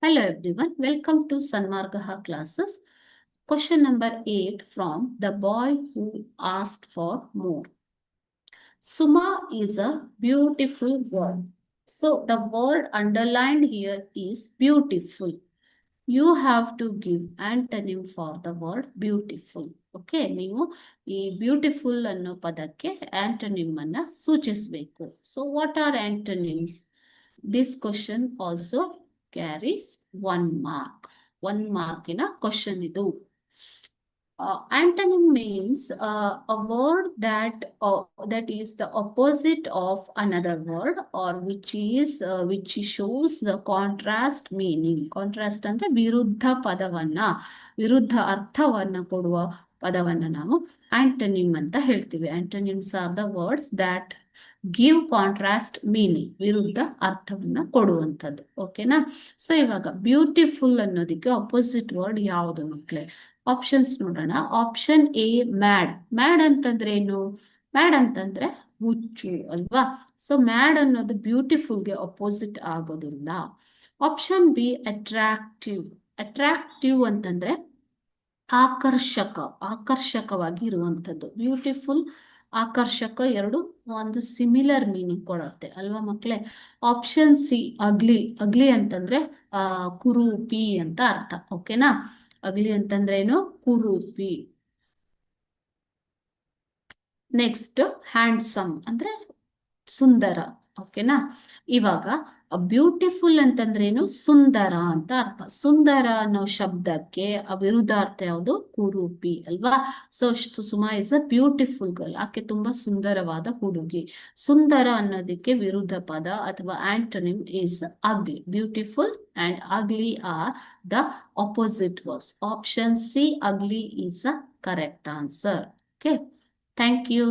Hello everyone, welcome to Sanmargaha classes. Question number 8 from The Boy Who Asked for More. Suma is a beautiful word. So the word underlined here is beautiful. You have to give antonym for the word beautiful. Okay, ನೀವು ಈ beautiful ಅನ್ನೋ ಪದಕ್ಕೆ ಆಂಟೋನಿಮ್ ಅನ್ನ ಸೂಚಿಸಬೇಕು. So what are antonyms? This question also carries 1 mark. 1 mark question idu. Antonym means a word that is the opposite of another word or which shows the contrast meaning. Contrast ಅಂದ್ರೆ ವಿರುದ್ಧ ಪದವನ್ನ ವಿರುದ್ಧ ಅರ್ಥವನ್ನ ಕೊಡುವ ಪದವನ್ನ ನಾವು ಆಂಟೋನಿಮ್ ಅಂತ ಹೇಳ್ತೀವಿ. Antonyms are the words that give contrast meaning, ವಿರುದ್ಧ ಅರ್ಥವನ್ನ ಕೊಡುವಂಥದ್ದು. ಓಕೆನಾ? ಸೊ ಇವಾಗ ಬ್ಯೂಟಿಫುಲ್ ಅನ್ನೋದಕ್ಕೆ ಅಪೋಸಿಟ್ ವರ್ಡ್ ಯಾವುದು ಮಕ್ಕಳೇ? ಆಪ್ಷನ್ಸ್ ನೋಡೋಣ. Option A mad. ಮ್ಯಾಡ್ ಅಂತಂದ್ರೆ ಏನು? ಮ್ಯಾಡ್ ಅಂತಂದ್ರೆ ಹುಚ್ಚು ಅಲ್ವಾ? ಸೊ ಮ್ಯಾಡ್ ಅನ್ನೋದು ಬ್ಯೂಟಿಫುಲ್ಗೆ ಅಪೋಸಿಟ್ ಆಗೋದಿಲ್ಲ. Option B attractive. ಅಟ್ರಾಕ್ಟಿವ್ ಅಂತಂದ್ರೆ ಆಕರ್ಷಕವಾಗಿ ಇರುವಂಥದ್ದು. ಬ್ಯೂಟಿಫುಲ್, ಆಕರ್ಷಕ ಎರಡು ಒಂದು ಸಿಮಿಲರ್ ಮೀನಿಂಗ್ ಕೊಡುತ್ತೆ ಅಲ್ವಾ ಮಕ್ಕಳೇ? ಆಪ್ಷನ್ ಸಿ ಅಗ್ಲಿ. ಅಗ್ಲಿ ಅಂತಂದ್ರೆ ಕುರೂಪಿ ಅಂತ ಅರ್ಥ. ಓಕೆನಾ? ಅಗ್ಲಿ ಅಂತಂದ್ರೆ ಏನು? ಕುರೂಪಿ. ನೆಕ್ಸ್ಟ್ ಹ್ಯಾಂಡ್ಸಮ್ ಅಂದ್ರೆ ಸುಂದರ. ಓಕೆನಾ? ಇವಾಗ ಬ್ಯೂಟಿಫುಲ್ ಅಂತಂದ್ರೇನು? ಸುಂದರ ಅಂತ ಅರ್ಥ. ಸುಂದರ ಅನ್ನೋ ಶಬ್ದಕ್ಕೆ ವಿರುದ್ಧಾರ್ಥ ಯಾವುದು? ಕುರೂಪಿ ಅಲ್ವಾ? So Suma is a beautiful girl. ಆಕೆ ತುಂಬಾ ಸುಂದರವಾದ ಹುಡುಗಿ. ಸುಂದರ ಅನ್ನೋದಕ್ಕೆ ವಿರುದ್ಧ ಪದ ಅಥವಾ ಆಂಟೋನಿಮ್ is ugly. Beautiful and ugly are the opposite words. Option C, ugly, is a correct answer. Okay. Thank you.